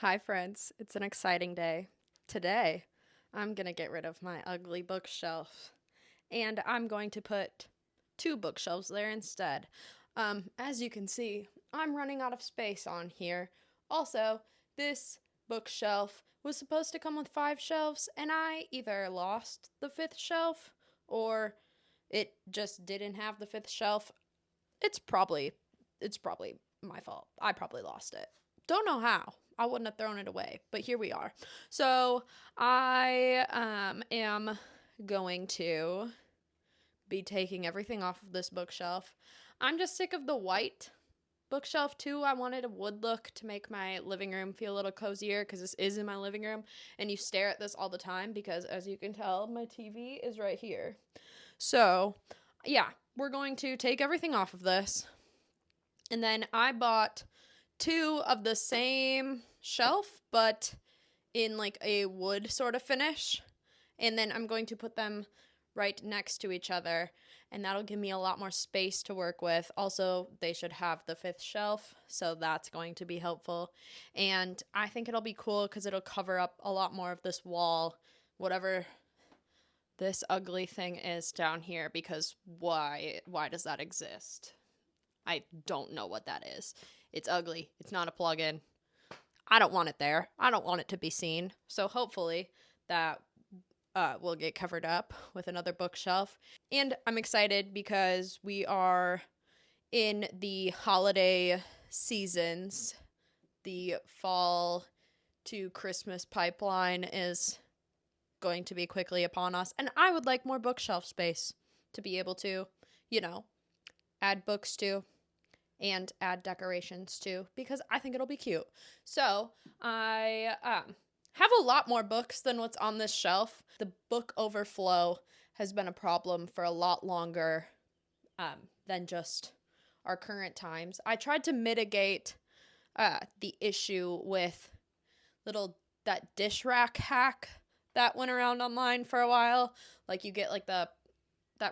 Hi, friends. It's an exciting day. Today, I'm going to get rid of my ugly bookshelf, and I'm going to put two bookshelves there instead. As you can see, I'm running out of space on here. Also, this bookshelf was supposed to come with 5 shelves, and I either lost the 5th shelf or it just didn't have the 5th shelf. It's probably my fault. I probably lost it. Don't know how. I wouldn't have thrown it away, but here we are. So I am going to be taking everything off of this bookshelf. I'm just sick of the white bookshelf too. I wanted a wood look to make my living room feel a little cozier because this is in my living room and you stare at this all the time because, as you can tell, my TV is right here. So yeah, we're going to take everything off of this. And then I bought 2 of the same shelf, but in like a wood sort of finish. And then I'm going to put them right next to each other, and that'll give me a lot more space to work with. Also, they should have the 5th shelf, so that's going to be helpful. And I think it'll be cool because it'll cover up a lot more of this wall, whatever this ugly thing is down here, because why does that exist? I don't know what that is. It's ugly. It's not a plugin. I don't want it there. I don't want it to be seen. So hopefully that will get covered up with another bookshelf. And I'm excited because we are in the holiday seasons. The fall to Christmas pipeline is going to be quickly upon us. And I would like more bookshelf space to be able to, add books to and add decorations to, because I think it'll be cute. So I have a lot more books than what's on this shelf. The book overflow has been a problem for a lot longer than just our current times. I tried to mitigate the issue with that dish rack hack that went around online for a while. Like, you get like that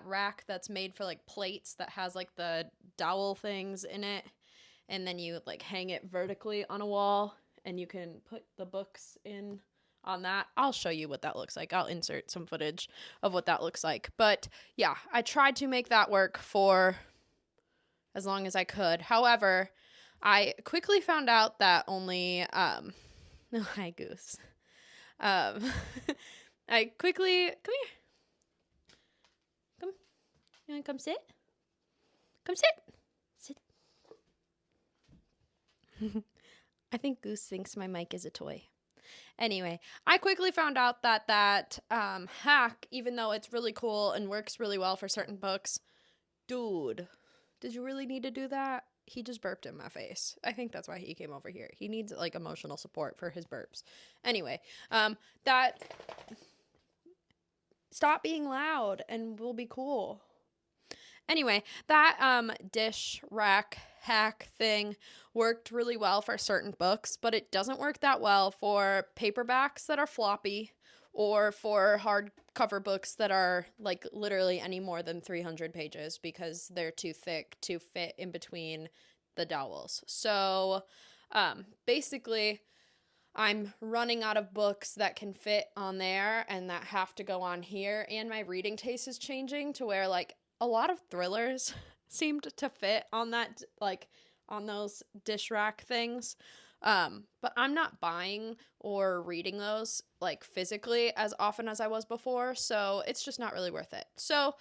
rack that's made for like plates that has like the dowel things in it, and then you like hang it vertically on a wall and you can put the books in on that. I'll show you what that looks like. I'll insert some footage of what that looks like. But yeah, I tried to make that work for as long as I could. However, I quickly found out that only hi Goose. I quickly come here. You want to come sit? Come sit. Sit. I think Goose thinks my mic is a toy. Anyway, I quickly found out that hack, even though it's really cool and works really well for certain books, dude, did you really need to do that? He just burped in my face. I think that's why he came over here. He needs like emotional support for his burps. Anyway, stop being loud and we'll be cool. Anyway, that dish rack hack thing worked really well for certain books, but it doesn't work that well for paperbacks that are floppy or for hardcover books that are like literally any more than 300 pages because they're too thick to fit in between the dowels. So basically, I'm running out of books that can fit on there and that have to go on here, and my reading taste is changing to where like a lot of thrillers seemed to fit on that, like on those dish rack things. But I'm not buying or reading those like physically as often as I was before, so it's just not really worth it. So,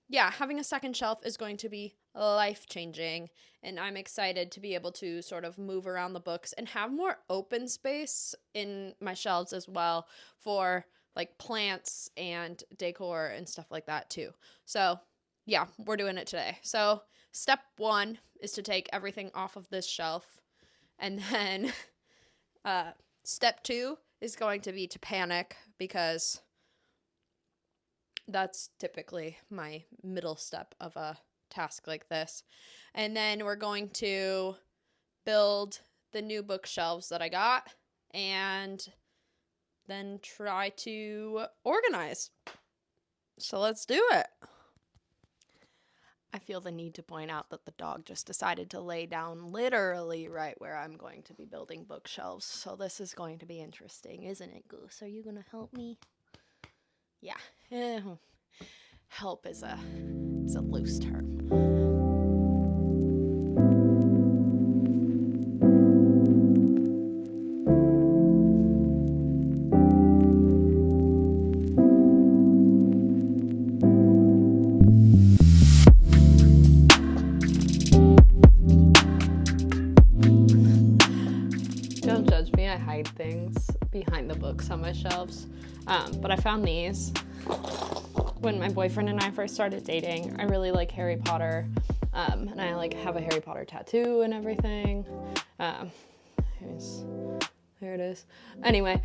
yeah, having a second shelf is going to be life-changing, and I'm excited to be able to sort of move around the books and have more open space in my shelves as well for like plants and decor and stuff like that too. So yeah, we're doing it today. So step 1 is to take everything off of this shelf. And then step 2 is going to be to panic, because that's typically my middle step of a task like this. And then we're going to build the new bookshelves that I got and then try to organize. So let's do it. I feel the need to point out that the dog just decided to lay down literally right where I'm going to be building bookshelves. So this is going to be interesting, isn't it, Goose? Are you going to help me? Yeah. Help is a loose term. Don't judge me, I hide things behind the books on my shelves. But I found these. When my boyfriend and I first started dating, I really like Harry Potter, and I like have a Harry Potter tattoo and everything. There it is. Anyway,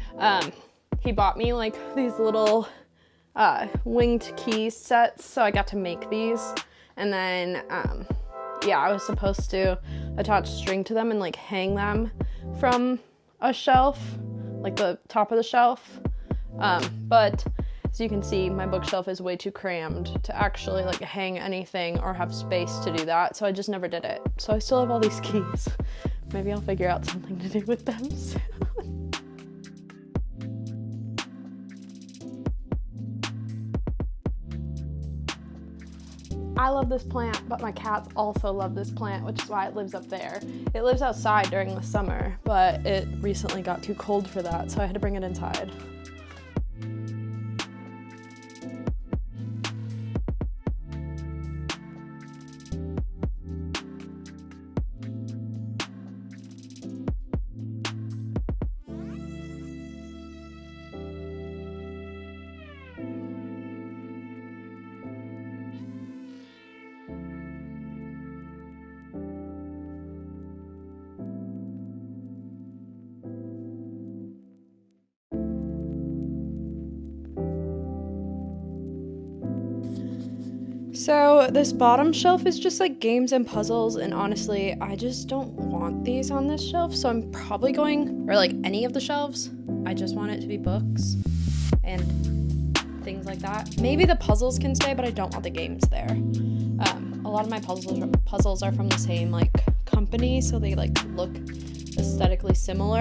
he bought me like these little winged key sets, so I got to make these. And then, I was supposed to attach string to them and like hang them from a shelf, like the top of the shelf. But as you can see, my bookshelf is way too crammed to actually like hang anything or have space to do that, so I just never did it. So I still have all these keys. Maybe I'll figure out something to do with them soon. I love this plant, but my cats also love this plant, which is why it lives up there. It lives outside during the summer, but it recently got too cold for that, so I had to bring it inside. So this bottom shelf is just like games and puzzles, and honestly, I just don't want these on this shelf, so I'm probably going, or like any of the shelves, I just want it to be books and things like that. Maybe the puzzles can stay, but I don't want the games there. A lot of my puzzles are from the same like company, so they like look aesthetically similar,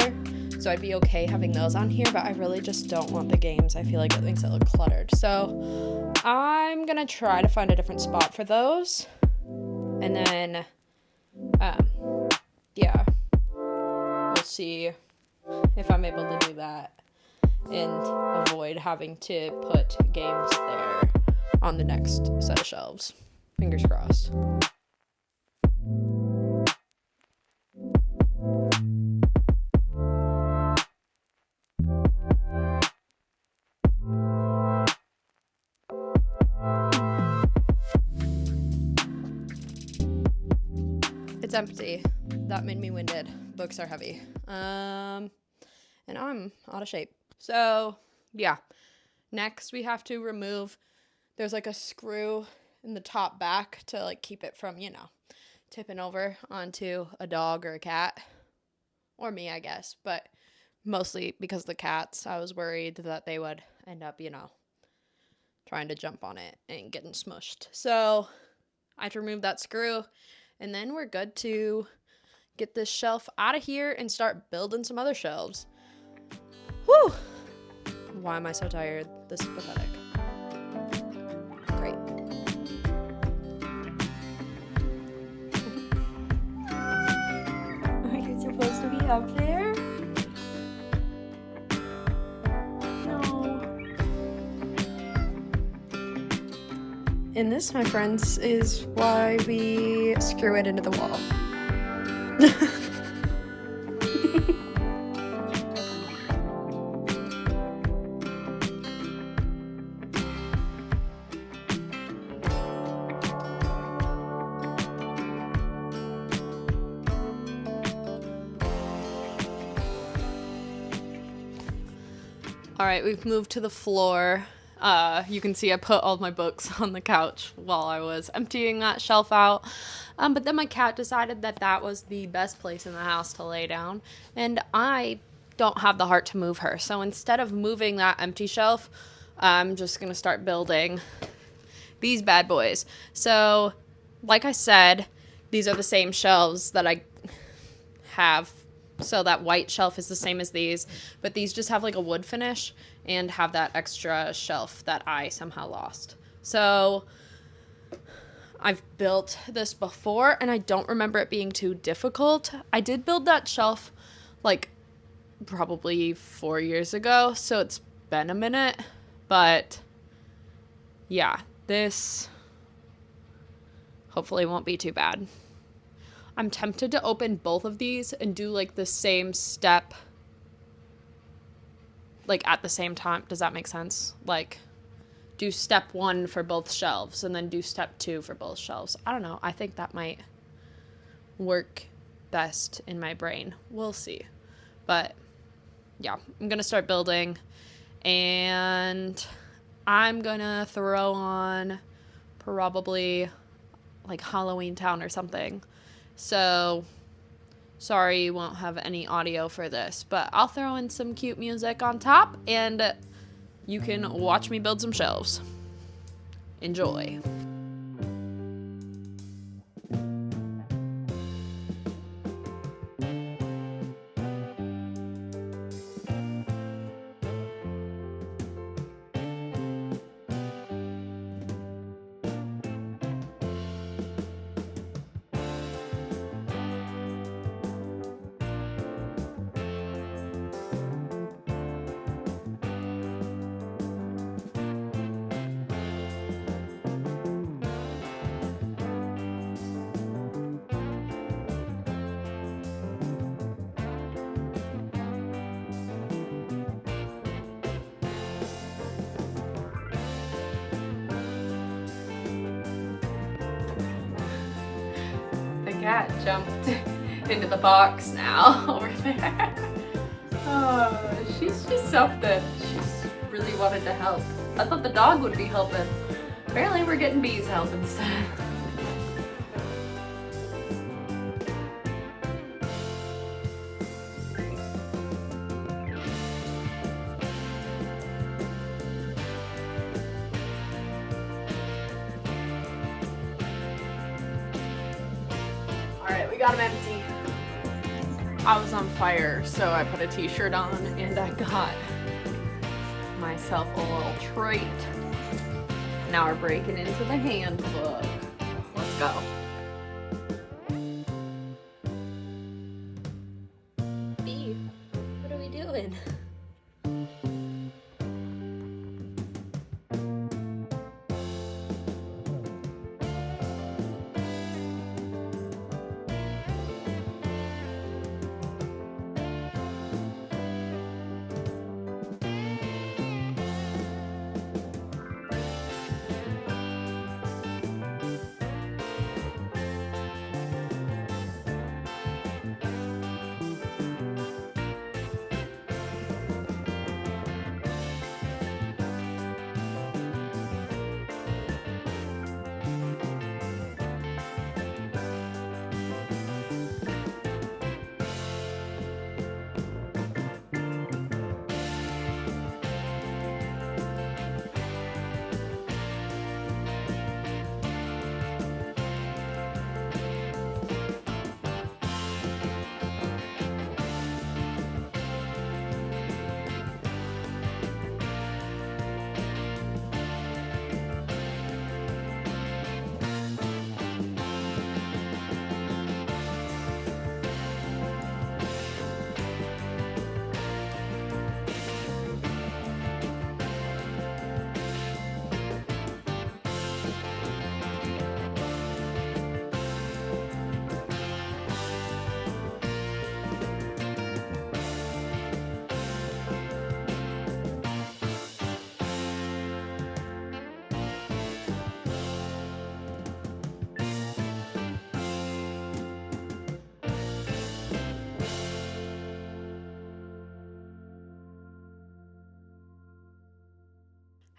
so I'd be okay having those on here, but I really just don't want the games. I feel like it makes it look cluttered. So I'm gonna try to find a different spot for those, and then we'll see if I'm able to do that and avoid having to put games there on the next set of shelves. Fingers crossed. It's empty. That made me winded. Books are heavy. And I'm out of shape. So, yeah. Next, we have to remove, there's like a screw in the top back to like keep it from, tipping over onto a dog or a cat. Or me, I guess. But mostly because of the cats, I was worried that they would end up, trying to jump on it and getting smushed. So, I have to remove that screw. And then we're good to get this shelf out of here and start building some other shelves. Whew! Why am I so tired? This is pathetic. Great. Are you supposed to be up there? No. And this, my friends, is why we screw it into the wall. All right, we've moved to the floor. You can see I put all my books on the couch while I was emptying that shelf out. But then my cat decided that that was the best place in the house to lay down, and I don't have the heart to move her. So instead of moving that empty shelf, I'm just going to start building these bad boys. So like I said, these are the same shelves that I have. So that white shelf is the same as these, but these just have like a wood finish and have that extra shelf that I somehow lost. So I've built this before and I don't remember it being too difficult. I did build that shelf like probably 4 years ago, so it's been a minute, but yeah, this hopefully won't be too bad. I'm tempted to open both of these and do like the same step like at the same time. Does that make sense? Like do step 1 for both shelves and then do step 2 for both shelves. I don't know. I think that might work best in my brain. We'll see. But yeah, I'm going to start building and I'm going to throw on probably like Halloween Town or something. So sorry you won't have any audio for this, but I'll throw in some cute music on top and you can watch me build some shelves. Enjoy. The cat jumped into the box now over there. Oh, she's just something. She's really wanted to help. I thought the dog would be helping. Apparently we're getting bees help instead. Alright, we got him empty. I was on fire, so I put a t-shirt on and I got myself a little treat. Now we're breaking into the handbook. Let's go. B, what are we doing?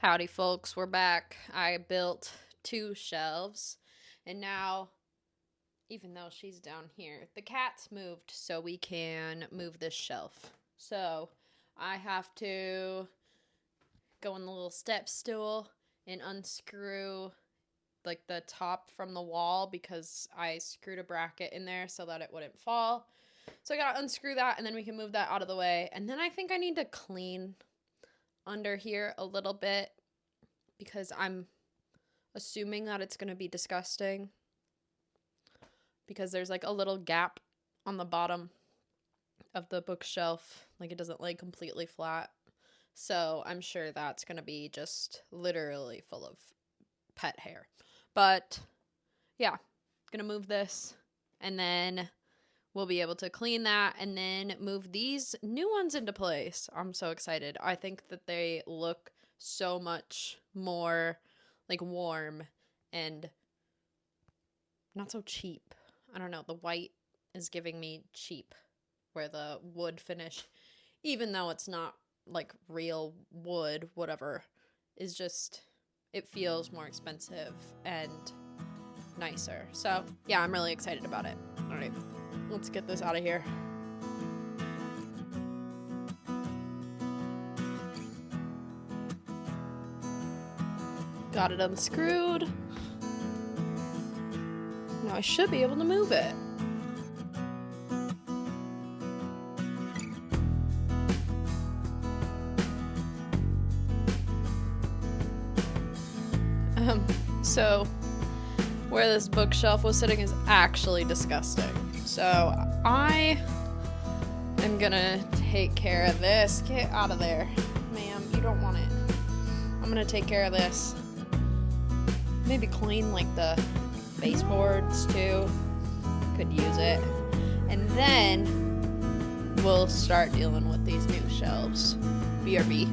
Howdy folks, we're back. I built 2 shelves and now, even though she's down here, the cat's moved so we can move this shelf. So I have to go on the little step stool and unscrew like the top from the wall because I screwed a bracket in there so that it wouldn't fall. So I gotta unscrew that, and then we can move that out of the way. And then I think I need to clean under here a little bit because I'm assuming that it's gonna be disgusting because there's like a little gap on the bottom of the bookshelf, like it doesn't lay completely flat. So I'm sure that's gonna be just literally full of pet hair. But yeah, gonna move this, and then we'll be able to clean that and then move these new ones into place. I'm so excited. I think that they look so much more like warm and not so cheap. I don't know, the white is giving me cheap, where the wood finish, even though it's not like real wood, whatever, is just, it feels more expensive and nicer. So yeah, I'm really excited about it. All right, let's get this out of here. Got it unscrewed. Now I should be able to move it. So where this bookshelf was sitting is actually disgusting. So I am gonna take care of this. Get out of there, ma'am. You don't want it. I'm gonna take care of this. Maybe clean like the baseboards too. Could use it. And then we'll start dealing with these new shelves. BRB.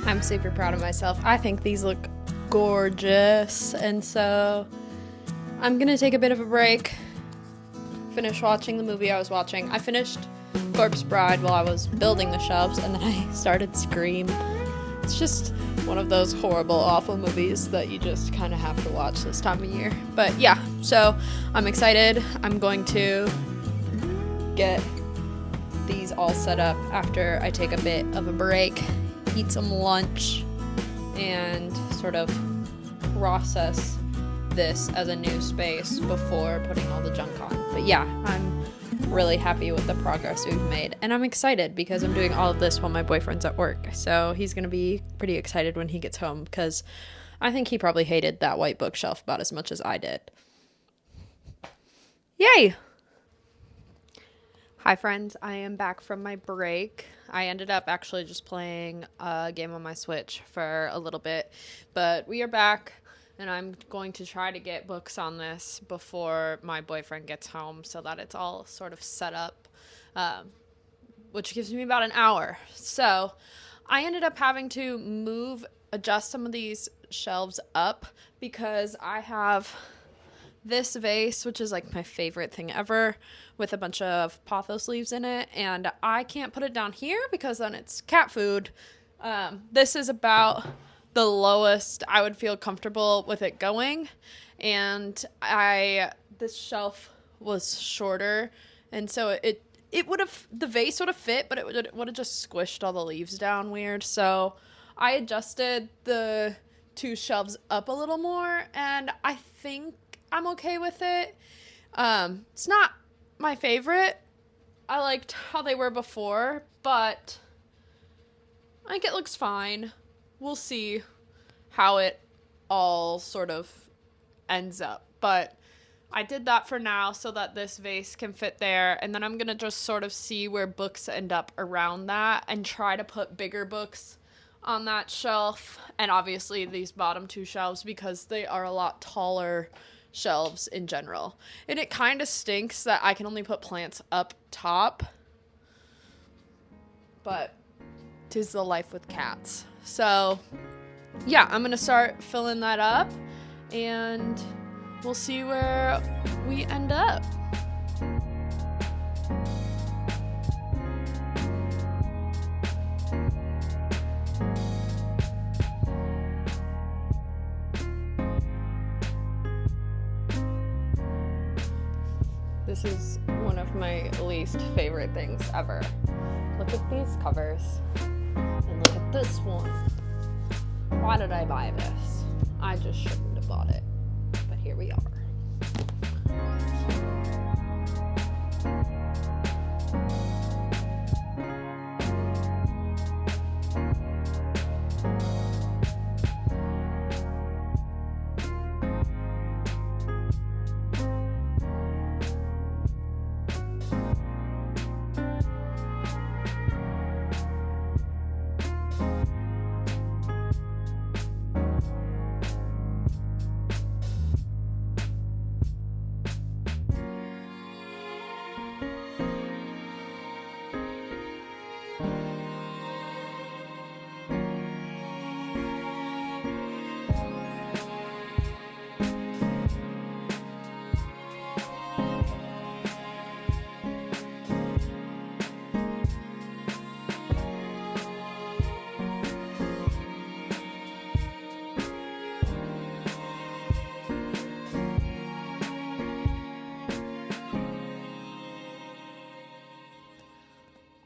I'm super proud of myself. I think these look gorgeous, and so I'm gonna take a bit of a break, finish watching the movie I was watching. I finished Corpse Bride while I was building the shelves, and then I started Scream. It's just one of those horrible, awful movies that you just kind of have to watch this time of year. But yeah, so I'm excited. I'm going to get these all set up after I take a bit of a break, eat some lunch, and sort of process this as a new space before putting all the junk on. But yeah, I'm really happy with the progress we've made, and I'm excited because I'm doing all of this while my boyfriend's at work, so he's gonna be pretty excited when he gets home because I think he probably hated that white bookshelf about as much as I did. Yay! Hi friends, I am back from my break. I ended up actually just playing a game on my Switch for a little bit, but we are back, and I'm going to try to get books on this before my boyfriend gets home so that it's all sort of set up, which gives me about an hour. So I ended up having to adjust some of these shelves up because I have this vase, which is like my favorite thing ever, with a bunch of pothos leaves in it, and I can't put it down here because then it's cat food. This is about the lowest I would feel comfortable with it going, and this shelf was shorter, and so the vase would have fit, but it would have just squished all the leaves down weird. So I adjusted the two shelves up a little more, and I think I'm okay with it. It's not my favorite. I liked how they were before, but I think it looks fine. We'll see how it all sort of ends up. But I did that for now so that this vase can fit there, and then I'm gonna just sort of see where books end up around that and try to put bigger books on that shelf, and obviously these bottom two shelves because they are a lot taller shelves in general. And it kind of stinks that I can only put plants up top, but 'tis the life with cats. So yeah, I'm gonna start filling that up, and we'll see where we end up. This is one of my least favorite things ever. Look at these covers. And look at this one. Why did I buy this? I just shouldn't have bought it. But here we are.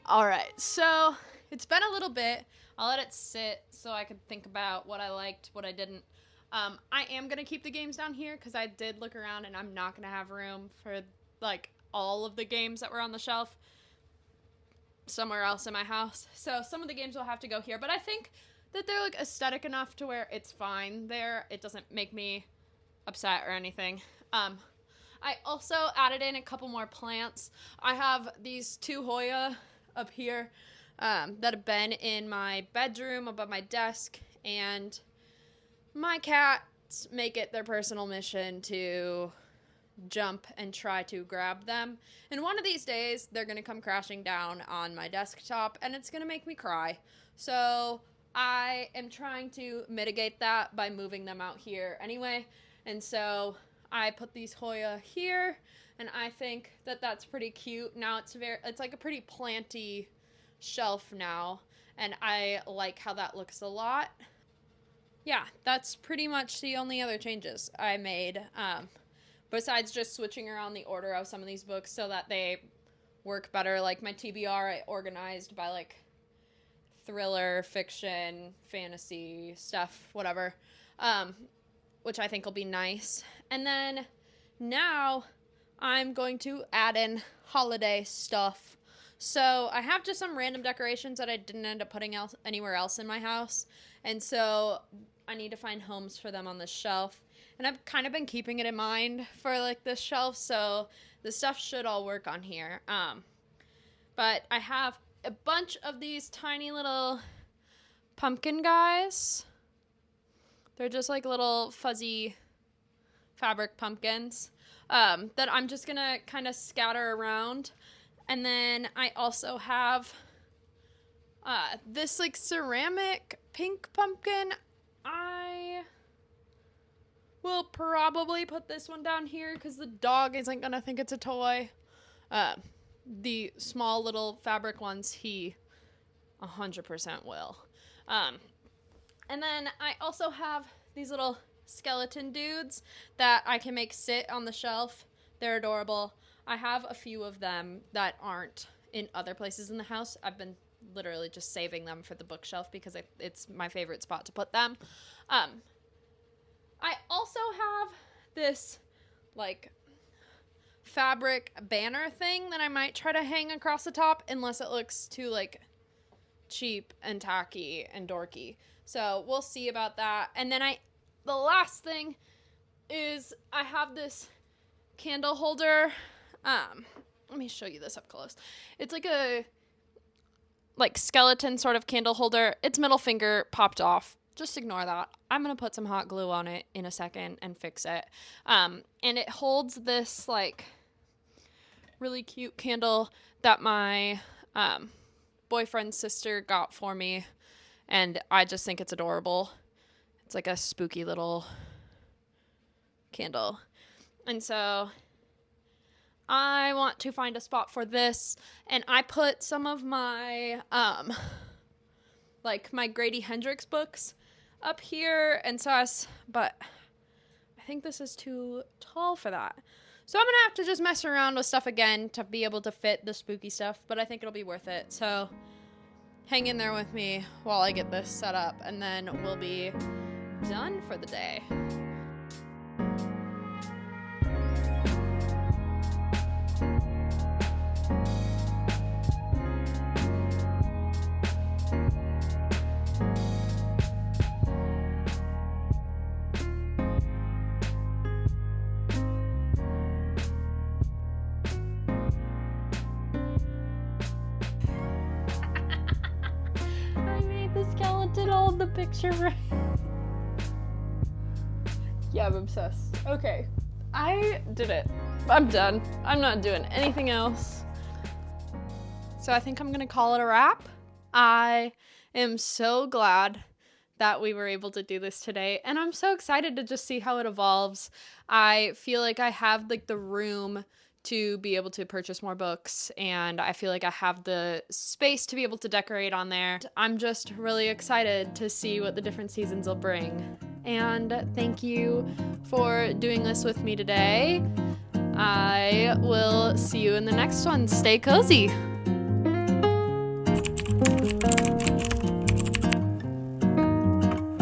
All right, so it's been a little bit. I'll let it sit so I could think about what I liked, what I didn't. I am going to keep the games down here because I did look around and I'm not going to have room for, like, all of the games that were on the shelf somewhere else in my house. So some of the games will have to go here, but I think that they're, like, aesthetic enough to where it's fine there. It doesn't make me upset or anything. I also added in a couple more plants. I have these two Hoya up here that have been in my bedroom above my desk, and my cats make it their personal mission to jump and try to grab them. And one of these days, they're going to come crashing down on my desktop, and it's going to make me cry. So I am trying to mitigate that by moving them out here anyway. And so I put these Hoya here, and I think that that's pretty cute. Now it's like a pretty planty shelf now, and I like how that looks a lot. Yeah, that's pretty much the only other changes I made, besides just switching around the order of some of these books so that they work better. Like my TBR, I organized by like thriller, fiction, fantasy stuff, whatever, which I think will be nice. And then now I'm going to add in holiday stuff. So I have just some random decorations that I didn't end up putting anywhere else in my house. And so I need to find homes for them on this shelf. And I've kind of been keeping it in mind for like this shelf. So the stuff should all work on here. But I have a bunch of these tiny little pumpkin guys. They're just like little fuzzy fabric pumpkins that I'm just going to kind of scatter around. And then I also have this like ceramic pink pumpkin. I will probably put this one down here because the dog isn't going to think it's a toy. The small little fabric ones, he 100% will. And then I also have these little skeleton dudes that I can make sit on the shelf. They're adorable. I have a few of them that aren't in other places in the house. I've been literally just saving them for the bookshelf because it's my favorite spot to put them. I also have this like fabric banner thing that I might try to hang across the top unless it looks too like cheap and tacky and dorky. So we'll see about that. And then the last thing is I have this candle holder. Let me show you this up close. It's like a skeleton sort of candle holder. Its middle finger popped off. Just ignore that. I'm going to put some hot glue on it in a second and fix it. And it holds this like really cute candle that my boyfriend's sister got for me. And I just think it's adorable. It's like a spooky little candle. And so I want to find a spot for this. And I put some of my, my Grady Hendrix books up here. And so but I think this is too tall for that. So I'm gonna have to just mess around with stuff again to be able to fit the spooky stuff, but I think it'll be worth it. So hang in there with me while I get this set up, and then we'll be done for the day. The skeleton hold the picture right. Yeah, I'm obsessed. Okay, I did it. I'm done. I'm not doing anything else. So I think I'm gonna call it a wrap. I am so glad that we were able to do this today, and I'm so excited to just see how it evolves. I feel like I have like the room to be able to purchase more books, and I feel like I have the space to be able to decorate on there. I'm just really excited to see what the different seasons will bring. And thank you for doing this with me today. I will see you in the next one. Stay cozy.